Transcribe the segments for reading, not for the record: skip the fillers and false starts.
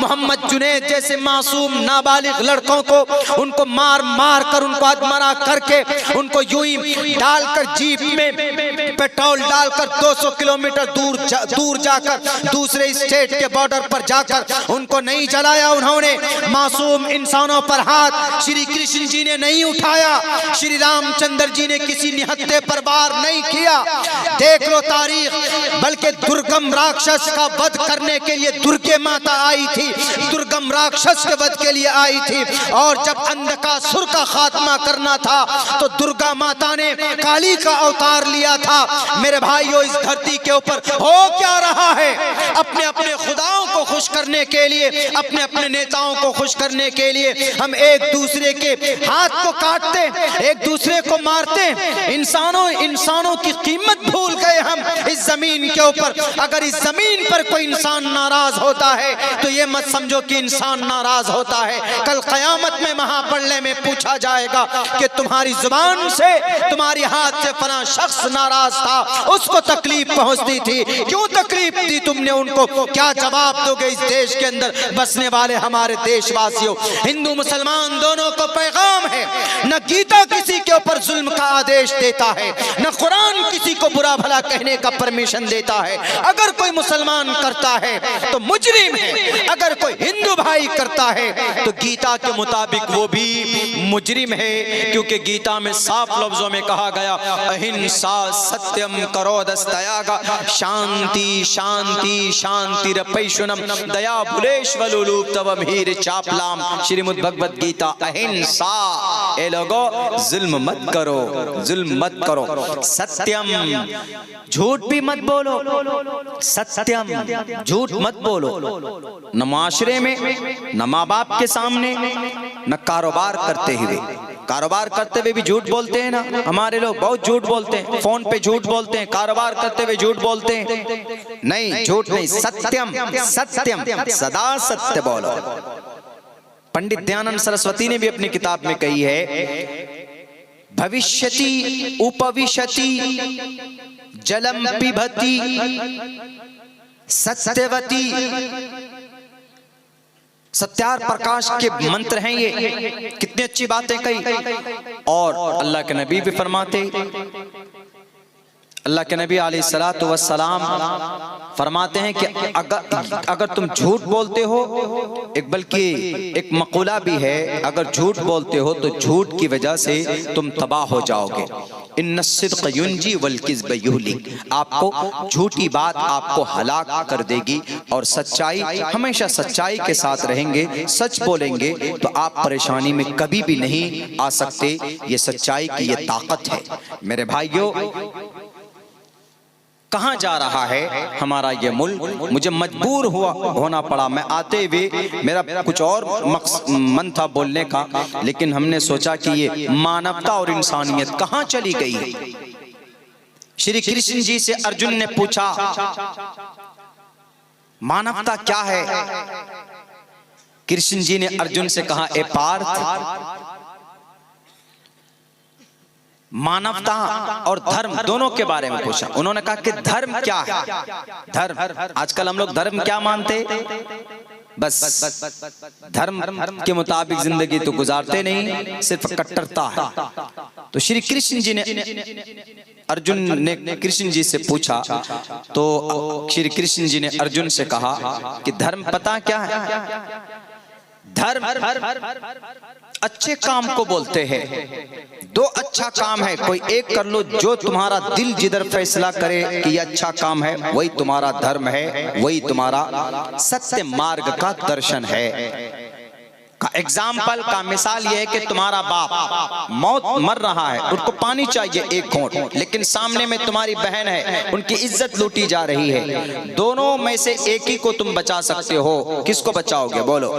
मोहम्मद जुनैद जैसे मासूम नाबालिग लड़कों को उनको मार मार कर, उनको अधमरा करके, उनको यूं ही डालकर जीप में पेट्रोल डालकर 200 किलोमीटर दूर जाकर दूसरे स्टेट के बॉर्डर पर जाकर उनको नहीं जलाया उन्होंने। मासूम इंसानों पर हाथ श्री कृष्ण जी ने नहीं उठाया, श्री रामचंद्र जी ने किसी निहत्थे पर वार नहीं किया। देख लो तारीख, बल्कि दुर्गम राक्षस का वध करने के लिए दुर्गे माता आई थी, दुर्गम राक्षस के वध के लिए आई थी। और जब अंधकासुर का खात्मा करना था तो दुर्गा माता ने काली का अवतार लिया था। मेरे भाइयों, इस धरती के ऊपर हो क्या रहा है? अपने अपने खुदाओं को खुश करने के लिए, अपने अपने नेताओं को खुश करने के लिए हम एक दूसरे के हाथ को काटते, एक दूसरे को मारते। इंसानों की कीमत भूल गए हम इस जमीन के ऊपर। अगर इस जमीन पर कोई इंसान नाराज होता है तो ये मत समझो कि इंसान नाराज होता है। कल कयामत में महाप्रलय में पूछा जाएगा कि तुम्हारी जुबान से, तुम्हारी हाथ से फला शख्स नाराज था, उसको तकलीफ पहुंचती थी, क्यों तकलीफ दी तुमने उनको? क्या जवाब दोगे इस देश के अंदर बसने वाले हमारे देशवासियों? हिंदू मुसलमान दोनों को पैगाम है, न गीता किसी के ऊपर जुल्म का आदेश देता है, न कुरान किसी को बुरा भला कहने का परमिशन देता है। अगर कोई मुसलमान करता है तो मुजरिम है, अगर कोई हिंदू भाई करता है तो गीता के मुताबिक वो भी मुजरिम है, क्योंकि गीता में साफ लफ्जों में कहा गया अहिंसा सत्यम करोदस्तयागा शांति शांति शांति रपैशुनम दया भुलेश्वलुलूप तवम हीर चापलाम। श्रीमद् भगवत गीता अहिंसा। ए लोगो, जुल्म मत करो, जुल्म मत करो, सत्यम, झूठ भी मत बोलो, सत्यम, झूठ मत बोलो। न माशरे में, न माँ बाप के सामने, न कारोबार करते हुए। कारोबार करते हुए भी झूठ बोलते हैं ना हमारे लोग, बहुत झूठ बोलते हैं, फोन पे झूठ बोलते हैं, कारोबार करते हुए झूठ बोलते हैं। नहीं, झूठ नहीं, सत्यम, सत्यम, सदा सत्य बोलो। पंडित दयानंद सरस्वती ने भी अपनी किताब में कही है, भविष्यति उपविशति जलम पिबति सत्यवती। सत्यार प्रकाश के मंत्र हैं ये। कितनी अच्छी बातें कही। और अल्लाह के नबी भी फरमाते, अल्लाह के नबी अलैहिस्सलातु वस्सलाम फरमाते हैं कि अगर तुम झूठ बोलते हो, बल्कि एक मक़ूला भी है, अगर झूठ बोलते हो तो झूठ की वजह से तुम तबाह हो जाओगे। इन्नस्सिद्क़ युंजी वल किज़्ब युहलिक। आपको झूठी बात आपको हलाक कर देगी, और सच्चाई, हमेशा सच्चाई के साथ रहेंगे, सच बोलेंगे तो आप परेशानी में कभी भी नहीं आ सकते। ये सच्चाई की ये ताकत है। मेरे भाइयों, कहाँ जा रहा है हमारा ये मुल्क? मुझे मजबूर होना पड़ा। मैं आते हुए मेरा कुछ और मन था बोलने का, लेकिन हमने सोचा कि ये मानवता और इंसानियत कहाँ चली गई है। श्री कृष्ण जी से अर्जुन ने पूछा, मानवता क्या है? कृष्ण जी ने अर्जुन से कहा, ए पार्थ, मानवता और धर्म दोनों के बारे में पूछा। उन्होंने कहा कि धर्म क्या है? धर्म, आजकल हम लोग धर्म क्या मानते? बस धर्म के मुताबिक जिंदगी तो गुजारते नहीं, सिर्फ कट्टरता है। तो श्री कृष्ण जी ने, अर्जुन ने कृष्ण जी से पूछा, तो श्री कृष्ण जी ने अर्जुन से कहा कि धर्म पता क्या है? धर्म अच्छे काम को बोलते हैं। दो अच्छा काम है, कोई एक कर लो, जो तुम्हारा दिल जिधर फैसला करे कि ये अच्छा काम है, वही तुम्हारा धर्म है, वही तुम्हारा सत्य मार्ग का दर्शन है। का एग्जाम्पल का मिसाल ये है कि तुम्हारा बाप मर रहा है, उसको पानी चाहिए एक घूंट, लेकिन सामने में तुम्हारी बहन है, उनकी इज्जत लूटी जा रही है। दोनों में से एक ही को तुम बचा सकते हो, किसको बचाओगे? बोलो।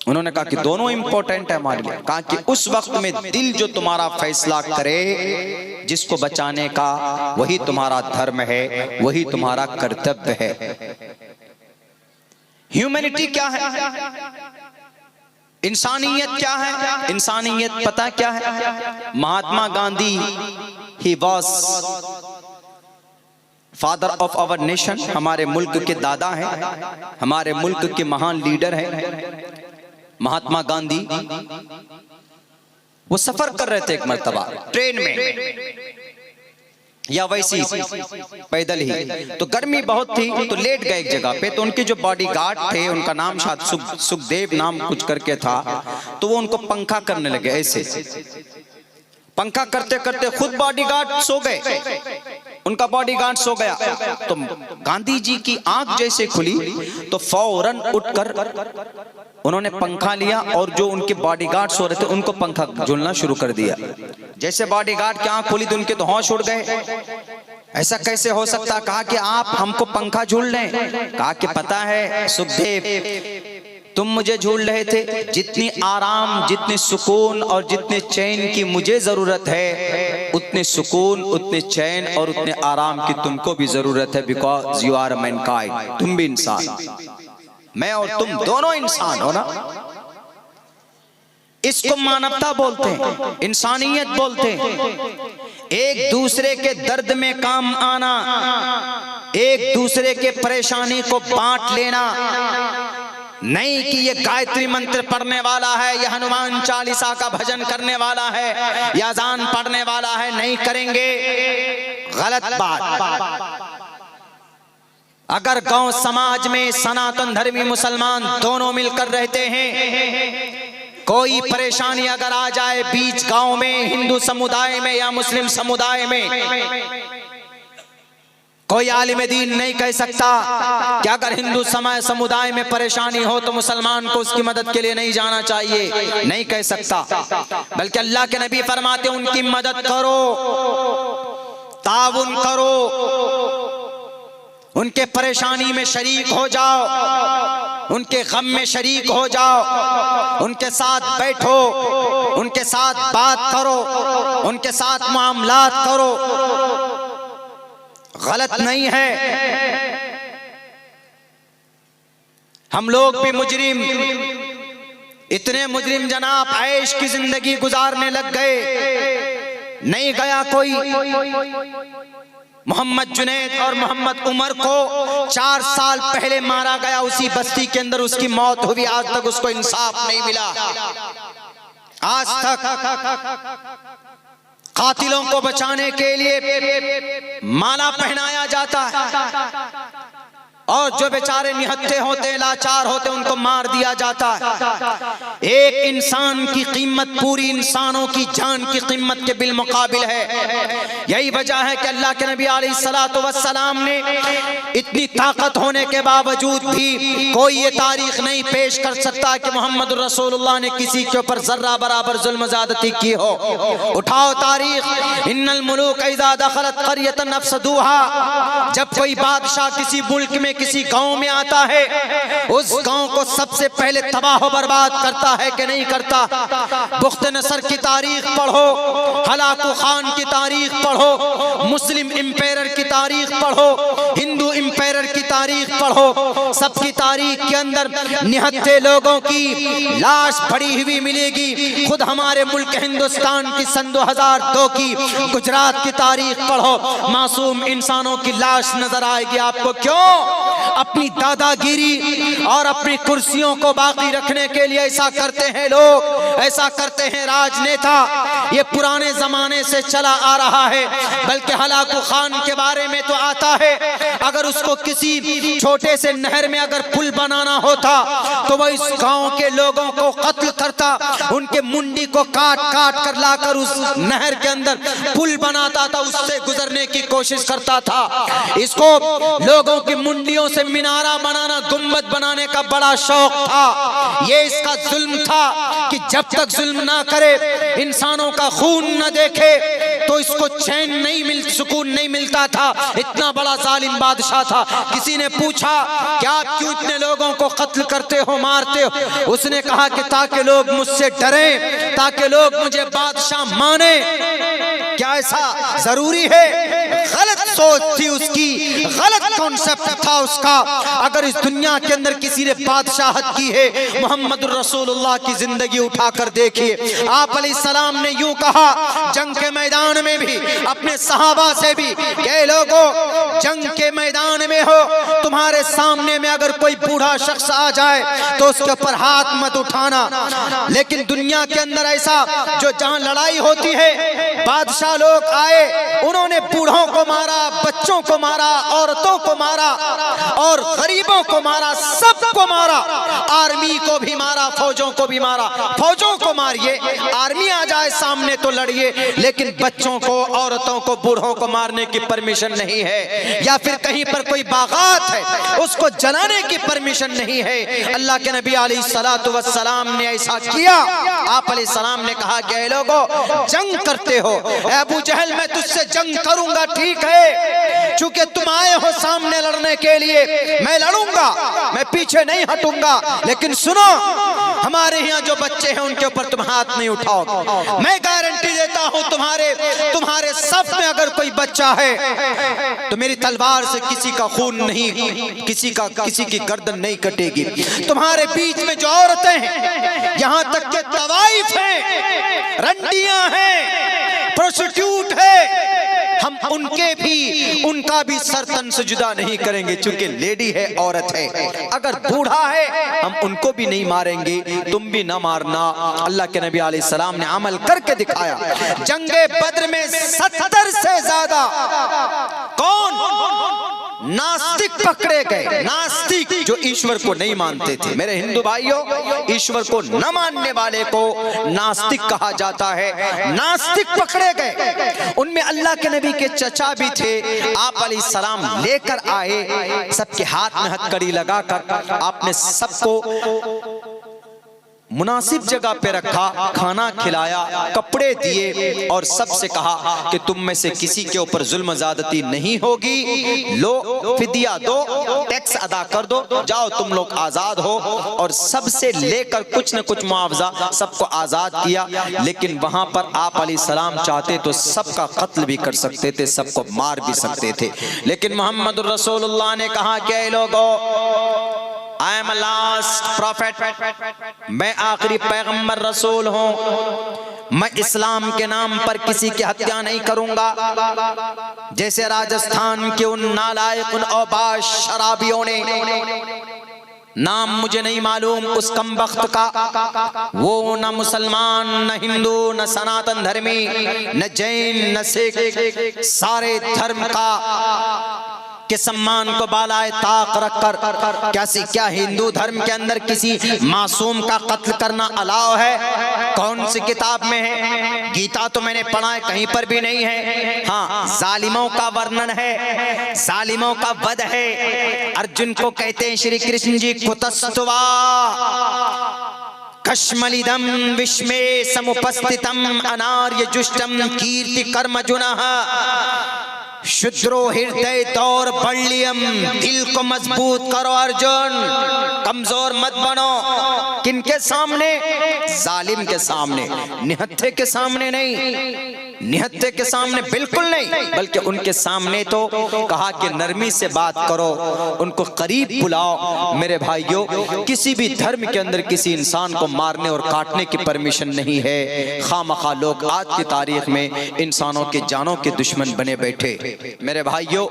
उन्होंने कहा कि दोनों इंपॉर्टेंट है हमारे लिए। कहा कि उस वक्त में दिल जो तुम्हारा फैसला करे जिसको बचाने का, वही तुम्हारा धर्म है, वही तुम्हारा कर्तव्य है। ह्यूमैनिटी क्या है? इंसानियत क्या है? इंसानियत पता क्या है? Mahatma Gandhi he was father of our nation, हमारे मुल्क के दादा हैं, हमारे मुल्क के महान लीडर हैं महात्मा गांधी। वो सफर कर रहे थे एक मर्तबा ट्रेन में या वैसी पैदल ही, तो गर्मी बहुत थी तो लेट गए एक जगह पे। तो उनके जो बॉडीगार्ड थे, उनका नाम शायद सुखदेव नाम कुछ करके था, तो वो उनको पंखा करने लगे। ऐसे पंखा करते करते खुद बॉडीगार्ड सो गए, उनका बॉडीगार्ड सो गया। तो गांधी जी की आंख जैसे खुली तो फौरन उठकर उन्होंने पंखा लिया और जो उनके बॉडीगार्ड सो रहे थे उनको पंखा झूलना शुरू कर दिया। जैसे बॉडीगार्ड की आंख खुली तो उनके तो होश उड़ गए, ऐसा कैसे हो सकता। कहा कि आप हमको पंखा झूल रहे हैं। कहा कि पता है सुखदेव, तुम मुझे झूल रहे थे, जितनी आराम, जितने सुकून और जितने चैन की मुझे जरूरत है, उतने सुकून, उतने चैन और उतने आराम की तुमको भी जरूरत है। बिकॉज यू आर मैनकाइंड, तुम भी इंसान, मैं और तुम दोनों इंसान हो ना। इसको मानवता बोलते हैं, इंसानियत बोलते हैं। एक दूसरे के दर्द में काम आना, एक दूसरे के परेशानी को बांट लेना। नहीं कि ये गायत्री मंत्र पढ़ने वाला है, या हनुमान चालीसा का भजन करने वाला है, या अजान पढ़ने वाला है, नहीं करेंगे, गलत बात। अगर गांव समाज में सनातन धर्मी मुसलमान दोनों मिलकर रहते हैं, कोई परेशानी अगर आ जाए बीच गांव में, हिंदू समुदाय में या मुस्लिम समुदाय में, कोई आलिम दीन नहीं कह सकता कि अगर हिंदू समुदाय में परेशानी हो तो मुसलमान को उसकी मदद के लिए नहीं जाना चाहिए, नहीं कह सकता। बल्कि अल्लाह के नबी फरमाते उनकी मदद करो, ताउन करो, उनके परेशानी में शरीक हो जाओ, उनके गम में शरीक हो जाओ, उनके साथ बैठो, उनके साथ बात करो, उनके साथ मामलात करो, गलत नहीं है। हम लोग भी मुजरिम, इतने मुजरिम जनाब ऐश की जिंदगी गुजारने लग गए। नहीं गया कोई। मोहम्मद जुनैद और मोहम्मद उमर को 4 साल पहले मारा गया, उसी बस्ती के अंदर उसकी मौत हुई, आज तक उसको इंसाफ नहीं मिला। आज तक कातिलों को बचाने के लिए माला पहनाया जाता है और जो बेचारे निहत्थे होते, लाचार होते, उनको मार दिया जाता है। एक इंसान की कीमत पूरी इंसानों की जान की कीमत के बिलमुकाबिल है। यही वजह है कि अल्लाह के नबी अलैहिस्सलातु वस्सलाम ने इतनी ताकत होने के बावजूद भी कोई ये तारीख नहीं पेश कर सकता कि मोहम्मद रसूलुल्लाह ने किसी के ऊपर जर्रा बराबर जुल्म ज़्यादती की हो। उठाओ तारीख, इन्नल मुलूक इज़ा दखलत क़रयतन अफ़सदूहा, जब कोई बादशाह किसी मुल्क में, किसी गांव में आता है, उस गांव को सबसे पहले तबाह बर्बाद करता है कि नहीं करता। बुख्त नसर की तारीख पढ़ो, हलाकू खान की तारीख पढ़ो, मुस्लिम इंपेरर की तारीख पढ़ो, हिंदू इंपेरर की तारीख पढ़ो, सबकी तारीख के अंदर निहत्थे लोगों की लाश पड़ी हुई मिलेगी। खुद हमारे मुल्क हिंदुस्तान की सन 2002 की गुजरात की तारीख पढ़ो, मासूम इंसानों की लाश नजर आएगी आपको। क्यों? अपनी दादागिरी और अपनी कुर्सियों को बाकी रखने के लिए ऐसा करते हैं लोग, ऐसा करते हैं राजनेता। ये पुराने जमाने से चला आ रहा है। बल्कि हलाकू खान के बारे में तो आता है, अगर उसको किसी छोटे से नहर में अगर पुल बनाना होता तो वह इस गांव के लोगों को कत्ल करता, उनके मुंडी को काट काट कर लाकर उस नहर के अंदर पुल बनाता था, उससे गुजरने की कोशिश करता था। इसको लोगों की मुंडियों से मिनारा बनाना, गुम्बद बनाने का बड़ा शौक था। ये इसका जुल्म था कि जब तक जुल्म ना करे, इंसानों का खून न देखे, तो इसको चैन नहीं सुकून नहीं मिलता था। इतना बड़ा जालिम बादशाह था। किसी ने पूछा कि आप क्यों इतने लोगों को कत्ल करते हो, मारते हो? उसने कहा कि ताकि लोग मुझसे डरें, ताकि लोग मुझे बादशाह माने। क्या ऐसा जरूरी है? गलत सोच थी उसकी, गलत कॉन्सेप्ट था उसका। अगर इस दुनिया के अंदर किसी ने बादशाहत की है, मोहम्मद रसूलुल्लाह की जिंदगी उठाकर देखिए। आप अलैहिस्सलाम ने यूं कहा जंग के मैदान में भी अपने सहाबा से भी, कई लोगों जंग के मैदान में हो, तुम्हारे सामने में अगर कोई बूढ़ा शख्स आ जाए तो उसके ऊपर हाथ मत उठाना। लेकिन दुनिया के अंदर ऐसा जो जहां लड़ाई होती है, बादशाह लोग आए, उन्होंने बूढ़ों को मारा, बच्चों को मारा, औरतों को मारा और गरीबों को मारा, सबको मारा, आर्मी को भी मारा, फौजों को भी मारा। फौजों को मारिए, आर्मी आ जाए सामने तो लड़िए, लेकिन बच्चों को, औरतों को, बूढ़ों को मारने की परमिशन नहीं है। या फिर कहीं पर कोई बागात है, उसको जलाने की परमिशन नहीं है। अल्लाह के नबी अलैहिस्सलातु वस्सलाम ने ऐसा किया। आप अलैहिस्सलाम ने कहा कि ऐ लोगों, जंग करते हो, अबू जहल मैं तुझसे जंग करूंगा, ठीक है, चूंकि तुम आए हो सामने लड़ने के लिए, मैं लड़ूंगा, मैं पीछे नहीं हटूंगा। लेकिन सुनो, हमारे यहाँ जो बच्चे हैं उनके ऊपर तुम हाथ नहीं उठाओ। मैं गारंटी देता हूँ तुम्हारे सफ में अगर कोई बच्चा है तो मेरी तलवार से किसी का खून नहीं, किसी की गर्दन नहीं कटेगी। तुम्हारे बीच में जो औरतें हैं, यहाँ तक के तवाइफ हैं, रंडियां हैं, प्रोस्टिट्यूट है, हम उनका भी सर तन से जुदा नहीं करेंगे, चूंकि लेडी है, औरत है। अगर बूढ़ा है हम उनको भी नहीं मारेंगे, तुम भी ना मारना। अल्लाह के नबी अलैहिस्सलाम ने अमल करके दिखाया। जंगे बद्र में 70 से ज्यादा कौन नास्तिक पकड़े गए। नास्तिक जो ईश्वर को नहीं मानते थे। मेरे हिंदू भाइयों, ईश्वर को न मानने वाले को नास्तिक कहा जाता है। नास्तिक पकड़े गए, उनमें अल्लाह के नबी के चचा भी थे। आप अलैहिस्सलाम लेकर आए, सबके हाथ में हथकड़ी लगाकर आपने सबको मुनासिब जगह पे रखा, खाना खिलाया, कपड़े दिए और सबसे कहा कि तुम में से किसी के ऊपर जुल्म ज़्यादती नहीं होगी, लो फिदिया दो, टैक्स अदा कर दो, जाओ तुम लोग आज़ाद हो। और सबसे लेकर कुछ न कुछ मुआवजा सबको आज़ाद किया। लेकिन वहां पर आप अलैहिस्सलाम चाहते तो सबका कत्ल भी कर सकते थे, सबको मार भी सकते थे। लेकिन मोहम्मद रसूलुल्लाह ने कहा कि ऐ लोगों, I am a last prophet, मैं आखिरी पैगंबर रसूल हूँ। मैं इस्लाम के नाम पर किसी की हत्या नहीं करूंगा। जैसे राजस्थान के उन नालायक, उन औबाश शराबियों ने, नाम मुझे नहीं मालूम उस कमबख्त का, वो न मुसलमान, न हिंदू, न सनातन धर्मी, न जैन, न सिख, सारे धर्म का के सम्मान को बालाए ताक रखकर, क्या हिंदू धर्म के अंदर किसी मासूम का कत्ल करना अलाउ है? कौन सी किताब में है? गीता तो मैंने पढ़ा है, कहीं पर भी नहीं है। हाँ, जालिमों का वर्णन है, जालिमों का वध है। अर्जुन को कहते हैं श्री कृष्ण जी, कुतस्तवा कश्मलिदम विश्मे समुपस्थितम अनार्य जुष्टम कीर्ति कर्म जुनः शुद्रो हृदय दौर बल्लियम। दिल को मजबूत करो अर्जुन, कमजोर मत बनो। किनके सामने? जालिम के सामने, निहत्थे के सामने नहीं, निहत्थे के सामने बिल्कुल नहीं, बल्कि उनके सामने तो कहा कि नरमी से बात करो, उनको करीब बुलाओ। मेरे भाइयों, किसी भी धर्म के अंदर किसी इंसान को मारने और काटने की परमिशन नहीं है। खामखा लोग आज की तारीख में इंसानों के जानों के दुश्मन बने बैठे। मेरे भाइयों,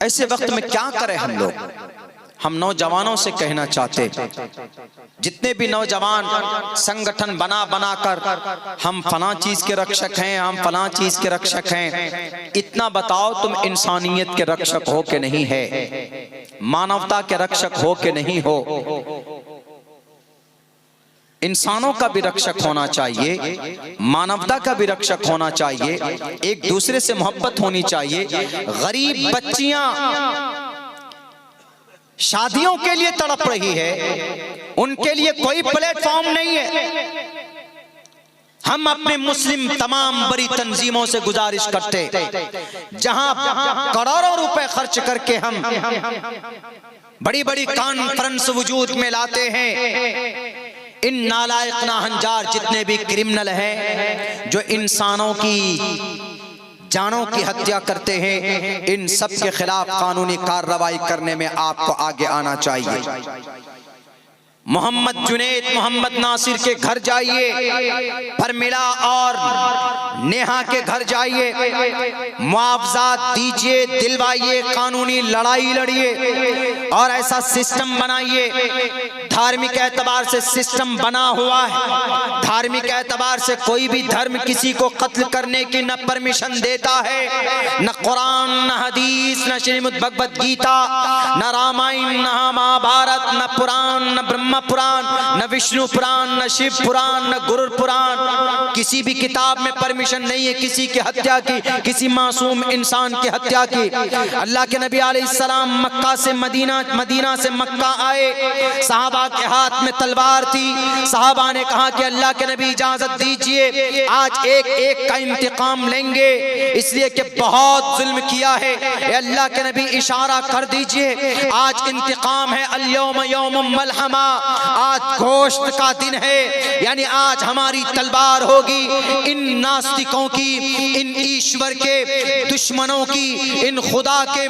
ऐसे वक्त में क्या करें हम लोग? हम नौजवानों से कहना चाहते, जितने भी नौजवान संगठन बना कर हम फलां चीज के रक्षक हैं, हम फलां चीज के रक्षक हैं, इतना बताओ तुम इंसानियत के रक्षक हो कि नहीं है? मानवता के रक्षक हो कि नहीं हो? इंसानों का भी रक्षक होना चाहिए, मानवता का भी रक्षक होना चाहिए, एक दूसरे से मोहब्बत होनी चाहिए। गरीब बच्चियां शादियों के लिए तड़प रही है, उनके लिए कोई प्लेटफॉर्म नहीं है। हम अपने मुस्लिम तमाम बड़ी तंजीमों से गुजारिश करते, जहां करोड़ों रुपए खर्च करके हम बड़ी बड़ी कॉन्फ्रेंस वजूद में लाते हैं, इन नालायक नाहंजार जितने भी क्रिमिनल हैं जो इंसानों की जानों की हत्या करते हैं, इन सब के खिलाफ कानूनी कार्रवाई करने में आपको आगे आना चाहिए। मोहम्मद जुनैद, मोहम्मद नासिर के घर जाइए, फरमिला और नेहा के घर जाइए, मुआवजा दीजिए, दिलवाइए, कानूनी लड़ाई लड़िए और ऐसा सिस्टम बनाइए। धार्मिक एतबार से सिस्टम बना हुआ है, धार्मिक एतबार से कोई भी धर्म किसी को कत्ल करने की न परमिशन देता है, न कुरान, न हदीस, न श्रीमद् भगवद गीता, न रामायण, न महाभारत, न पुराण, न ब्रह्म पुराण, न विष्णु पुराण, न शिव पुराण, न गुरु पुराण, किसी भी किताब में परमिशन नहीं है किसी की हत्या की, किसी मासूम इंसान की हत्या की। अल्लाह के नबी अलैहिस्सलाम मक्का से मदीना, मदीना से मक्का आए, सहाबा के हाथ में तलवार थी। सहाबा ने कहा कि अल्लाह के नबी इजाजत दीजिए, आज एक एक का इंतकाम लेंगे, इसलिए कि बहुत जुल्म किया है। अल्लाह के नबी इशारा कर दीजिए, आज इंतकाम है, अल-यौम यौमुम मलहमा, आज गोश्त का दिन है, यानी आज हमारी तलवार होगी। इन नास्तिकों की, इन ईश्वर के दुश्मनों की, इन खुदा के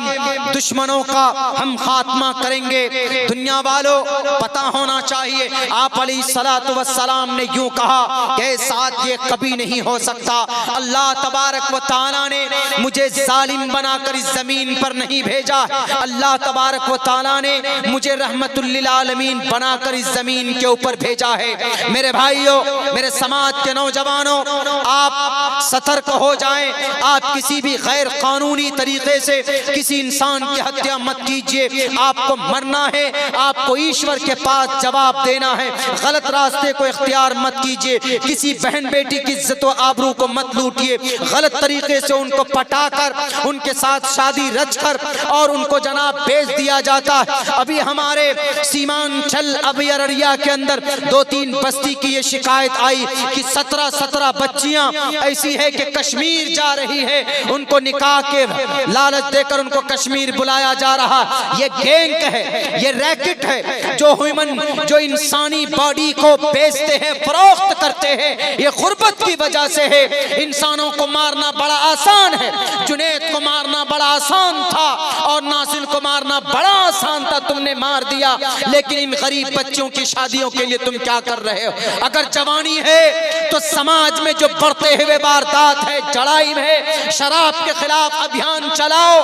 दुश्मनों का हम खात्मा करेंगे। दुनिया वालों, पता होना चाहिए आप अलैहिस्सलातु वस्सलाम ने यूं कहा कि साथ ये कभी नहीं हो सकता। अल्लाह तबारक व तआला ने मुझे जालिम बनाकर इस जमीन पर नहीं भेजा, अल्लाह तबारक व तआला ने मुझे रहमतुल लिल आलमीन बनाकर इस जमीन के ऊपर भेजा है। मेरे भाइयों, मेरे समाज के नौजवानों, आप सतर्क हो जाएं। आप किसी भी गैर कानूनी तरीके से किसी इंसान की हत्या मत कीजिए। आपको मरना है, आपको ईश्वर के पास जवाब देना है। गलत रास्ते को इख्तियार मत कीजिए, किसी बहन बेटी की इज्जत व आबरू को मत लूटिए। गलत तरीके से उनको पटाकर, उनके साथ शादी रचकर और उनको जनाब बेच दिया जाता है। अभी हमारे सीमांचल, अभी अररिया के अंदर 2-3 बस्ती की ये शिकायत आई कि 17 बच्चियां ऐसी है कि कश्मीर जा रही है, उनको निकाह के लालच देकर उनको कश्मीर बुलाया जा रहा। ये गैंग है, ये रैकेट है जो इंसानी बॉडी को बेचते हैं, फरोख्त करते हैं। ये गुर्बत की वजह से है। इंसानों को मारना बड़ा आसान है, जुनैद को मारना बड़ा आसान था और नासिर को मारना बड़ा आसान था, तुमने मार दिया। लेकिन इन गरीब बच्चों की शादियों के लिए तुम क्या कर रहे हो? अगर जवानी है तो समाज में जो बढ़ते हुए वारदात है, जड़ाई है, शराब के खिलाफ अभियान चलाओ।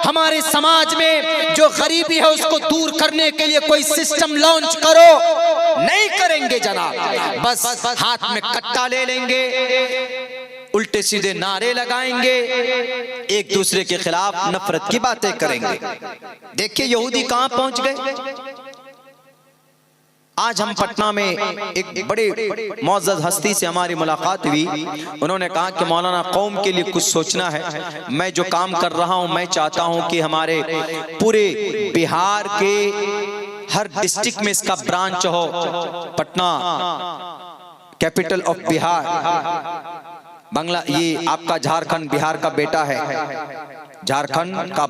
हमारे समाज में जो गरीबी है उसको दूर करने के लिए कोई सिस्टम लॉन्च करो। नहीं करेंगे जनाब, बस हाथ में कट्टा ले लेंगे, उल्टे सीधे नारे लगाएंगे, एक दूसरे के खिलाफ नफरत की बातें करेंगे। देखिए यहूदी कहां पहुंच गए। आज हम पटना में एक बड़े मौजूद हस्ती से हमारी मुलाकात हुई। उन्होंने कहा कि मौलाना, कौम के लिए कुछ सोचना है। मैं जो काम कर रहा हूं, मैं चाहता हूं कि हमारे पूरे बिहार के हर डिस्ट्रिक्ट में इसका ब्रांच हो। पटना कैपिटल ऑफ बिहार, बांग्ला, ये आपका झारखंड बिहार का बेटा है, झारखंड का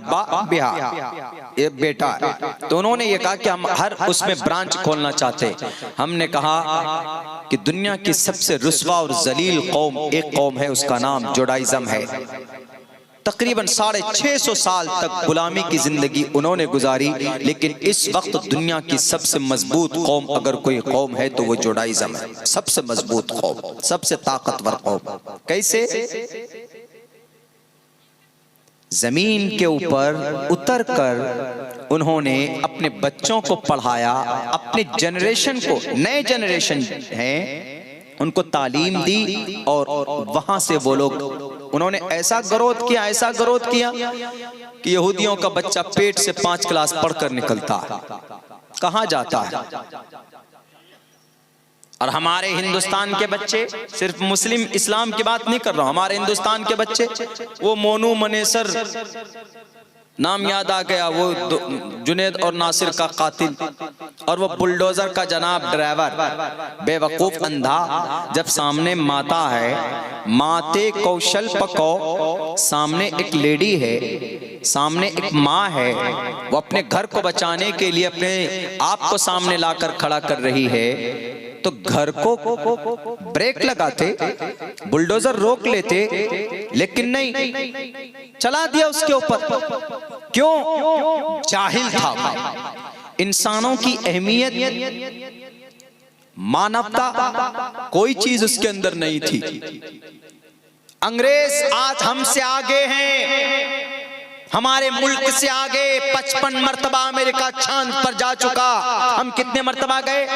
बिहार ये बेटा है। तो उन्होंने ये कहा कि हम हर उसमें ब्रांच खोलना चाहते। हमने कहा कि दुनिया की सबसे रुस्वा और जलील कौम एक कौम है, उसका नाम जुडाइज्म है। तकरीबन 650 साल तक गुलामी की जिंदगी उन्होंने गुजारी, लेकिन इस वक्त दुनिया की सबसे मजबूत कौम अगर कोई कौम है तो वो जुडाइज्म है। सबसे मजबूत कौम, सबसे ताकतवर कौम। कैसे? जमीन के ऊपर उतरकर उन्होंने अपने बच्चों को पढ़ाया, अपने जनरेशन को, नए जनरेशन है उनको तालीम दी और वहां से वो लोग, उन्होंने ऐसा ग्रोथ किया, ऐसा ग्रोथ किया कि यहूदियों का बच्चा पेट से 5 क्लास पढ़कर निकलता है, कहां जाता है। और हमारे हिंदुस्तान के बच्चे, सिर्फ मुस्लिम इस्लाम की बात नहीं कर रहा हूं, हमारे हिंदुस्तान के बच्चे, वो मोनू मनेसर, नाम याद आ गया, वो जुनैद और नासिर का कातिल, और वो बुलडोजर का जनाब ड्राइवर, बेवकूफ अंधा, जब सामने माता है, माते कौशल पको, सामने एक लेडी है, सामने एक माँ है, वो अपने घर को बचाने के लिए अपने आप को सामने लाकर खड़ा कर रही है। तो घर को ब्रेक लगाते, बुलडोजर रोक लेते, लेकिन नहीं, चला दिया उसके ऊपर। क्यों? जाहिल था। इंसानों की अहमियत, मानवता, कोई चीज उसके अंदर नहीं थी। अंग्रेज आज हमसे आगे हैं, हमारे मुल्क से आगे। 55 मर्तबा अमेरिका चांद पर जा चुका, हम कितने मर्तबा गए?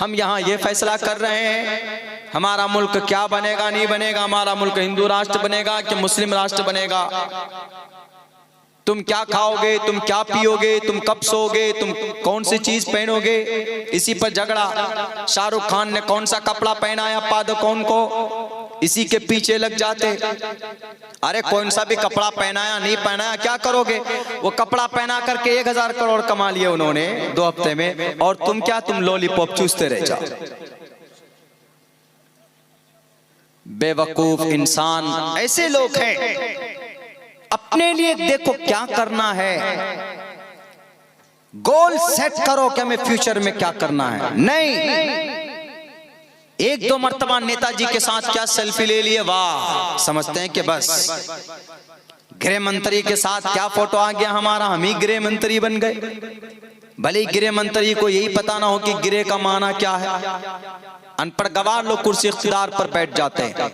हम यहाँ ये फैसला कर रहे हैं हमारा मुल्क क्या बनेगा, नहीं बनेगा, हमारा मुल्क हिंदू राष्ट्र बनेगा कि मुस्लिम राष्ट्र बनेगा। तुम क्या खाओगे, तुम क्या पियोगे, तुम कब सोओगे, तुम कौन सी चीज पहनोगे, इसी पर झगड़ा। शाहरुख खान ने कौन सा कपड़ा पहनाया पादुकोण को, इसी के पीछे लग जाते। अरे कौन सा भी कपड़ा पहनाया, नहीं पहनाया, क्या करोगे? वो कपड़ा पहना करके 1000 करोड़ कमा लिए उन्होंने 2 हफ्ते में, और तुम क्या, तुम लॉलीपॉप चूसते रह जाओ। बेवकूफ इंसान, ऐसे लोग हैं। अपने लिए देखो क्या करना है, गोल सेट करो कि हमें फ्यूचर में क्या करना है। नहीं, 1-2 मर्तबा नेताजी के साथ क्या सेल्फी ले लिए, वाह, समझते हैं कि बस। गृह मंत्री के साथ क्या फोटो आ गया हमारा, हम ही गृह मंत्री बन गए। भले ही गृह मंत्री को यही पता ना हो कि गृह का माना क्या है। अनपढ़ गवार लोग कुर्सी इख्तियार पर बैठ जाते हैं।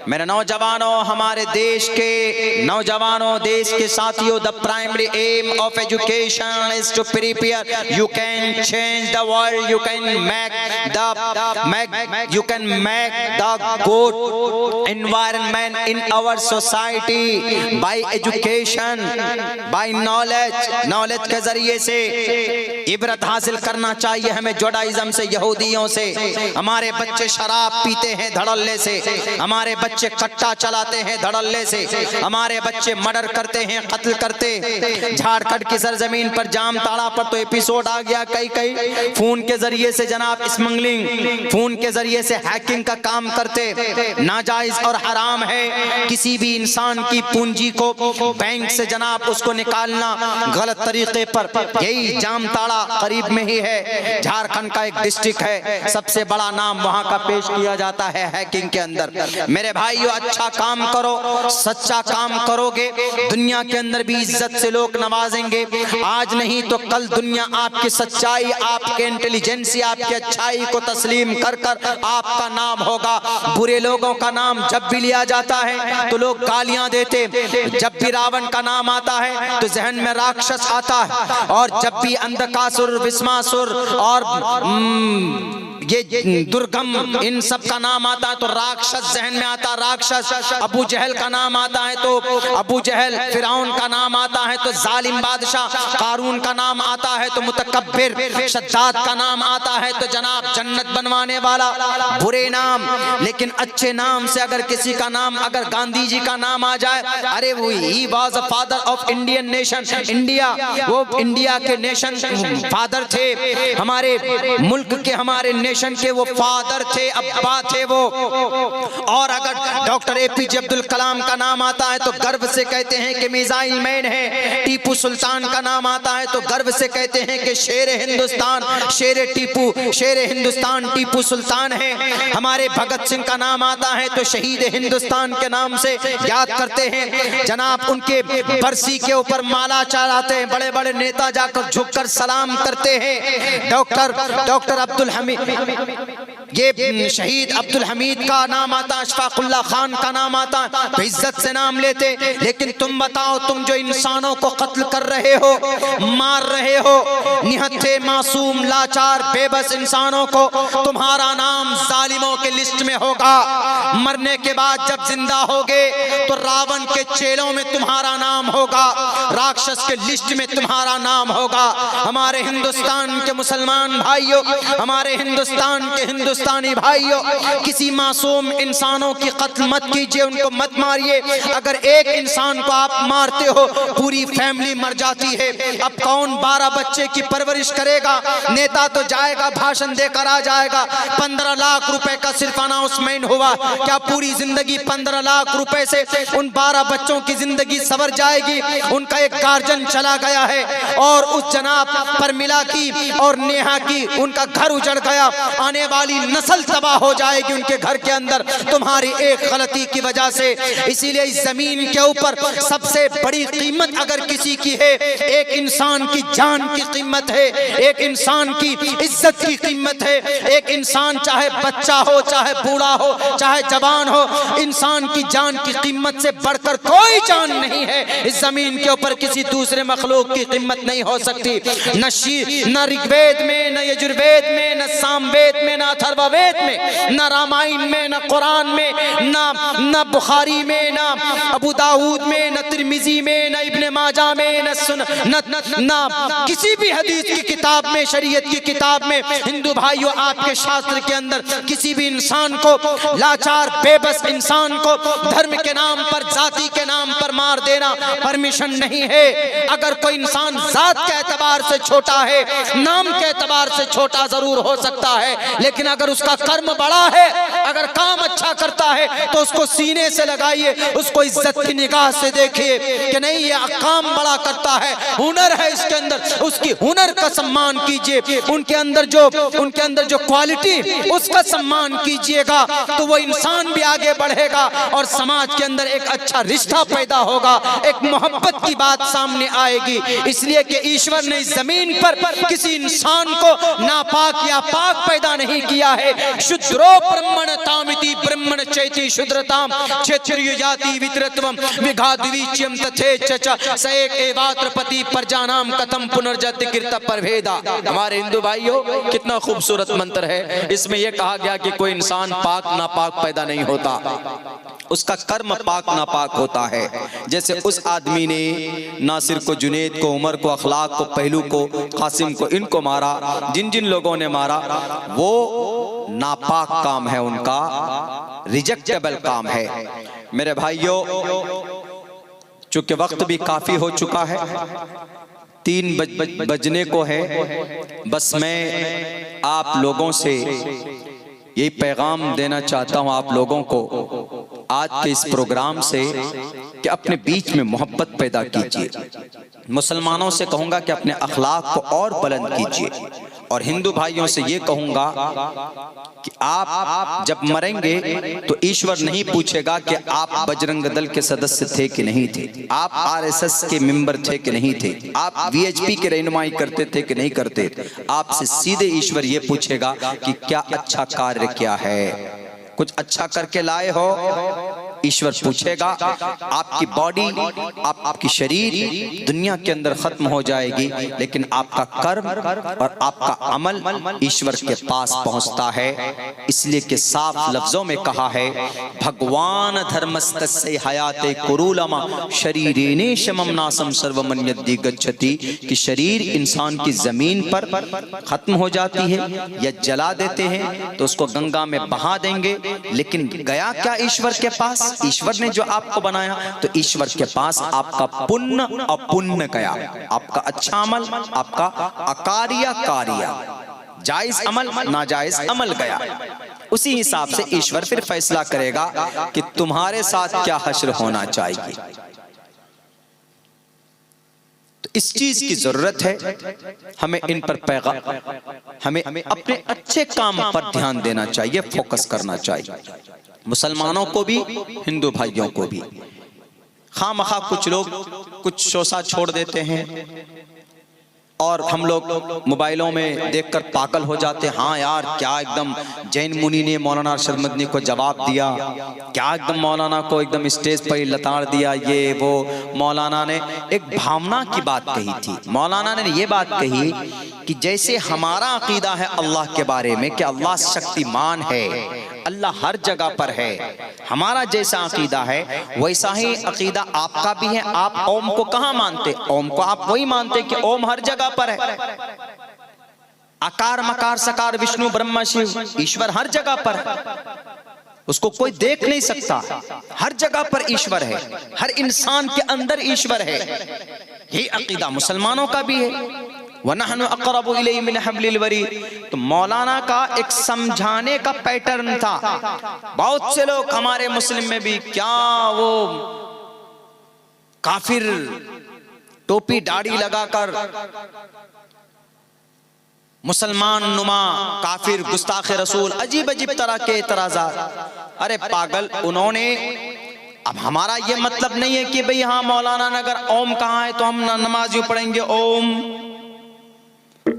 मेरे नौजवानों, हमारे देश के नौजवानों, देश के साथियों, the primary aim of education is to prepare. You can change the world, you can make the good environment in our society by education, by knowledge. Knowledge के जरिए से इबरत हासिल करना चाहिए हमें जुडाइज्म से, यहूदियों से। हमारे बच्चे शराब पीते हैं धड़ल्ले से, हमारे बच्चे कट्टा चलाते हैं धड़ल्ले से, हमारे बच्चे मर्डर करते हैं, कत्ल करते। झारखंड की सरजमीन पर जामताड़ा पर तो एपिसोड आ गया कई फोन के जरिए से जनाब स्मगलिंग, फोन के जरिए से हैकिंग का काम करते। नाजायज और हराम है किसी भी इंसान की पूंजी को बैंक से जनाब उसको निकालना गलत तरीके पर। यही जामताड़ा करीब में ही है, झारखंड का एक डिस्ट्रिक्ट है, सबसे बड़ा नाम वहां का पेश किया जाता है हैकिंग के अंदर। मेरे भाइयों, अच्छा काम करो, सच्चा काम करोगे, दुनिया के अंदर भी इज्जत से लोग नवाजेंगे। आज नहीं तो कल दुनिया आपकी सच्चाई, आपके इंटेलिजेंसी, आपकी अच्छाई को तस्लीम कर कर आपका नाम होगा। बुरे लोगों का नाम जब भी लिया जाता है तो लोग गालियां देते, जब भी रावण का नाम आता है तो जहन में राक्षस आता है, और जब भी अंधकासुर, विस्मासुर और ये दुर्गम, इन सब का नाम आता है तो राक्षस जहन में आता। राक्षस अबू जहल का नाम आता है तो अबू जहल, फिरौन का नाम आता है तो जालिम बादशाह, कारून का नाम आता है तो मुतकब्बिर, शद्दाद का नाम आता है तो जनाब जन्नत बनवाने वाला। बुरे नाम, लेकिन अच्छे नाम से अगर किसी का नाम, अगर गांधी जी का नाम आ जाए, अरे वो he was a father of Indian nation, India, वो इंडिया के नेशन फादर थे, हमारे मुल्क के, हमारे नेशन के वो फादर थे, अब्बा थे वो। और अगर डॉक्टर एपीजे अब्दुल कलाम का नाम आता है तो गर्व से कहते हैं कि मिसाइल मैन है। टीपू सुल्तान का नाम आता है तो गर्व से कहते हैं कि शेर हिंदुस्तान, शेर टीपू, शेर हिंदुस्तान टीपू सुल्तान है। हमारे भगत सिंह का नाम आता है तो शहीद हिंदुस्तान के नाम से याद करते हैं। जनाब उनके बरसी के ऊपर माला चढ़ाते हैं, बड़े बड़े नेता जाकर झुककर सलाम करते हैं। डॉक्टर अब्दुल हमीद, ये शहीद अब्दुल हमीद का नाम आता, अशफाकुल्लाह खान का नाम आता, तो इज्जत से नाम लेते। लेकिन तुम बताओ, तुम जो इंसानों को कत्ल कर रहे हो, मार रहे हो, निहत्थे, मासूम, लाचार, बेबस इंसानों को, तुम्हारा नाम जालिमों के लिस्ट में होगा। मरने के बाद जब जिंदा होगे तो रावण के चेलों में तुम्हारा नाम होगा, राक्षस के लिस्ट में तुम्हारा नाम होगा। हमारे हिंदुस्तान के मुसलमान भाइयों, हमारे हिंदुस्तान पाकिस्तानी भाइयों, किसी मासूम इंसानों की कत्ल मत कीजिए, उनको मत मारिए। अगर एक इंसान को आप मारते हो पूरी फैमिली मर जाती है। अब कौन 12 बच्चे की परवरिश करेगा? नेता तो जाएगा, भाषण देकर आ जाएगा। 15 लाख रुपए का सिर्फ अनाउंसमेंट हुआ, क्या पूरी जिंदगी 15 लाख रुपए से उन 12 बच्चों की जिंदगी सवर जाएगी? उनका एक गार्जियन चला गया है और उस जनाब परमिला की और नेहा की उनका घर उजड़ गया। आने वाली नस्ल तबाह हो जाएगी उनके घर के अंदर तुम्हारी एक गलती की वजह से। इसीलिए इस जमीन के ऊपर सबसे बड़ी कीमत अगर किसी की है, एक इंसान की जान की कीमत है, एक इंसान की इज्जत की कीमत है। एक इंसान चाहे बच्चा हो, चाहे बूढ़ा हो, चाहे जवान हो, इंसान की जान की कीमत से बढ़कर कोई जान नहीं है। इस जमीन के ऊपर किसी दूसरे मखलूक की कीमत नहीं हो सकती। न ऋग्वेद में, न यजुर्वेद में, न सामवेद में, न अथर्ववेद में, न रामायण में, न कुरान में, न बुखारी में, न अबू दाऊद में, न तिरमिजी में, न इब्ने माजा में, न किसी भी हदीस की किताब में, शरीयत की किताब में। हिंदू भाइयों, आपके शास्त्र के अंदर किसी भी इंसान को, लाचार बेबस इंसान को धर्म के नाम पर, जाति के नाम पर मार देना परमिशन नहीं है। अगर कोई इंसान जात के एतबार से छोटा है, नाम के एतबार से छोटा जरूर हो सकता है, लेकिन अगर उसका कर्म बड़ा है, अगर काम अच्छा करता है, तो उसको सीने से लगाइए, उसको इज्जत की निगाह से देखिए कि नहीं ये काम बड़ा करता है, हुनर है इसके अंदर, उसकी हुनर का सम्मान कीजिए। उनके अंदर जो क्वालिटी, उसका सम्मान कीजिएगा, तो वो इंसान भी आगे बढ़ेगा और समाज के अंदर एक अच्छा रिश्ता पैदा होगा, एक मोहब्बत की बात सामने आएगी। इसलिए कि ईश्वर ने इस जमीन पर किसी इंसान को नापाक या पाक पैदा नहीं किया है। शुद्रो ब्रह्मण तामिति ब्रह्मण चैति शुद्रताम क्षेत्रीय जाति वितरत्वम विघाद्विच्यम तथेच सएक एवात्रपति परजानाम कथम पुनर्जति कीर्त परभेदा। हमारे हिंदू भाइयों, कितना खूबसूरत मंत्र है। इसमें यह कहा गया कि कोई इंसान पाक नापाक पैदा नहीं होता, उसका कर्म पाक नापाक होता है। जैसे उस आदमी ने नासिर को, जुनेद को, उमर को, अखलाक को, पहलू को, कासिम को, इनको मारा, जिन जिन लोगों ने मारा वो नापाक काम है, उनका रिजेक्टेबल काम है। मेरे भाइयों, चूंकि वक्त भी काफी हो चुका है, 3 बजने को है, बस मैं आप लोगों से यही पैगाम देना चाहता हूं आप लोगों को आज के इस प्रोग्राम से कि अपने बीच में मोहब्बत पैदा कीजिए। मुसलमानों से कहूंगा कि अपने अखलाक को और बुलंद कीजिए, और हिंदू भाइयों से ये कहूंगा कि आप जब मरेंगे तो ईश्वर नहीं पूछेगा कि आप बजरंग दल के सदस्य थे कि नहीं थे, आप आरएसएस के मेंबर थे कि नहीं थे, आप वीएचपी की रहनुमाई करते थे कि नहीं करते थे। आपसे सीधे ईश्वर ये पूछेगा कि क्या अच्छा कार्य किया है, कुछ अच्छा करके लाए हो। ईश्वर पूछेगा। आपकी बॉडी, आपकी शरीर दुनिया के अंदर खत्म हो जाएगी, लेकिन आपका कर्म और आपका अमल ईश्वर के पास पहुंचता है। इसलिए कि साफ लफ्जों में कहा है, भगवान धर्मस्तस्य हयाते कुरूलमा शरीरेने शमम नासम सर्वमन्यद्धि गच्छति, कि शरीर इंसान की जमीन पर खत्म हो जाती है या जला देते हैं तो उसको गंगा में बहा देंगे, लेकिन गया क्या ईश्वर के पास? ईश्वर ने जो आपको बनाया तो ईश्वर के पास आपका पुण्य अपुण्य गया, आपका अच्छा अमल, आपका अकार्य कार्य, जायज अमल नाजायज अमल गया। उसी हिसाब से ईश्वर फिर फैसला करेगा कि तुम्हारे साथ क्या हश्र होना चाहिए। तो इस चीज की जरूरत है, हमें इन पर हमें अपने अच्छे काम पर ध्यान देना चाहिए, फोकस करना चाहिए, मुसलमानों को भी हिंदू भाइयों को भी। खामखा कुछ लोग कुछ शोषा छोड़ देते हैं और हम लोग मोबाइलों में देखकर पागल हो जाते हैं। हाँ यार, क्या एकदम जैन मुनि ने मौलाना अरशद मदनी को जवाब दिया, क्या एकदम मौलाना को एकदम स्टेज पर ही लताड़ दिया, ये वो। मौलाना ने एक भावना की बात कही थी। मौलाना ने ये बात कही कि जैसे हमारा अकीदा है अल्लाह के बारे में कि अल्लाह शक्तिमान है, अल्लाह हर जगह पर है, हमारा जैसा अकीदा है वैसा ही अकीदा आपका भी है। आप ओम को कहाँ मानते? ओम को आप वही मानते कि ओम हर जगह पर है। आकार मकार सकार विष्णु ब्रह्मा शिव, ईश्वर हर जगह पर है, उसको कोई देख नहीं सकता, हर जगह पर ईश्वर है, हर इंसान के अंदर ईश्वर है। ये अकीदा मुसलमानों का भी है। वनहनु अक़रबु इलैहि मिन हब्लिल वरीद। तो मौलाना का एक समझाने का पैटर्न था। बहुत से लोग हमारे मुस्लिम में भी क्या वो काफिर टोपी दाढ़ी लगाकर मुसलमान नुमा काफिर गुस्ताखे रसूल अजीब अजीब तरह के एतराज़ात। अरे पागल, उन्होंने, अब हमारा ये मतलब नहीं है कि भाई हाँ मौलाना नगर ओम कहाँ है तो हम नमाज यूं पढ़ेंगे ओम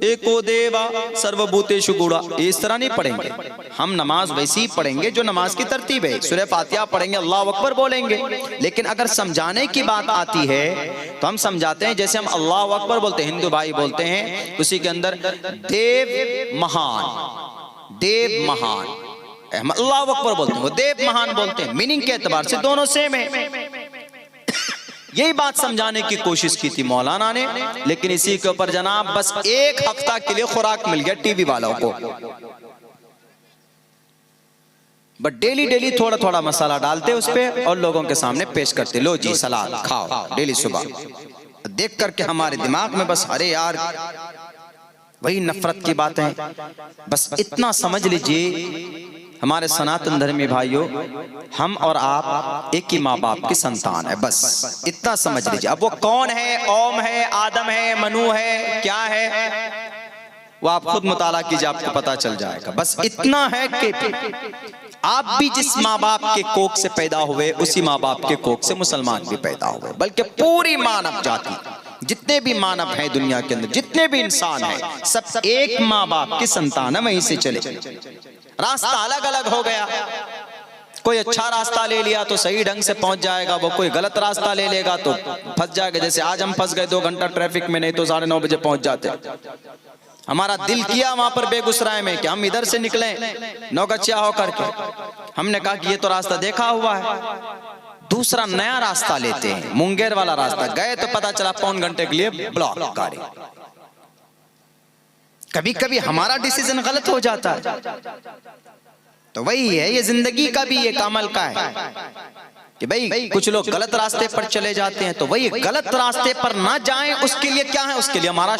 एको देवा सर्वभूतेषु गुणा, इस तरह नहीं पढ़ेंगे हम। नमाज वैसी ही पढ़ेंगे जो नमाज की तरतीब है। सूरह फातिहा पढ़ेंगे, अल्लाह अकबर बोलेंगे। लेकिन अगर समझाने की बात आती है तो हम समझाते हैं जैसे हम अल्लाह अकबर बोलते हैं, हिंदू भाई बोलते हैं, उसी के अंदर देव महान, देव महान, हम अल्लाह अकबर बोलते हैं, वो देव महान बोलते हैं। मीनिंग के एतबार से दोनों सेम है। यही बात समझाने की कोशिश की थी मौलाना ने, लेकिन इसी के ऊपर जनाब बस एक हफ्ता के लिए खुराक मिल गया टीवी वालों को। बट डेली डेली थोड़ा थोड़ा मसाला डालते उस पे और लोगों के सामने पेश करते, लो जी सलाद खाओ डेली सुबह। देख करके हमारे दिमाग में बस अरे यार वही नफरत की बातें हैं। बस इतना समझ लीजिए हमारे सनातन धर्मी भाइयों, हम और आप एक ही माँ बाप की संतान है, बस इतना समझ लीजिए। अब वो कौन है, ओम है, आदम है, मनु है, क्या है, वो आप खुद मुताला कीजिए, आपको पता चल जाएगा। बस इतना है कि आप भी जिस माँ बाप के कोख से पैदा हुए उसी माँ बाप के कोख से मुसलमान भी पैदा हुए। बल्कि पूरी मानव जाति, जितने भी मानव हैं दुनिया के अंदर, जितने भी इंसान हैं, सब एक माँ बाप की संतान है, वहीं से चले। रास्ता अलग अलग हो गया, कोई अच्छा रास्ता ले लिया तो सही ढंग से पहुंच जाएगा, वो कोई गलत रास्ता ले लेगा तो फंस जाएगा। जैसे आज हम फंस गए 2 घंटा ट्रैफिक में, नहीं तो 9:30 बजे पहुंच जाते। हमारा दिल किया वहां पर बेगूसराय में कि हम इधर से निकलें नौगछिया होकर के, हमने कहा कि ये तो रास्ता देखा हुआ है, दूसरा नया रास्ता लेते हैं, मुंगेर वाला रास्ता। गए तो पता चला 1.25 घंटे के लिए ब्लॉक गाड़ी। कभी कभी हमारा डिसीजन गलत हो जाता है। तो वही है, ये जिंदगी का भी एक अमल का है कि भाई कुछ लोग गलत रास्ते पर चले जाते हैं, तो वही गलत रास्ते पर ना जाएं उसके लिए क्या है, उसके लिए हमारा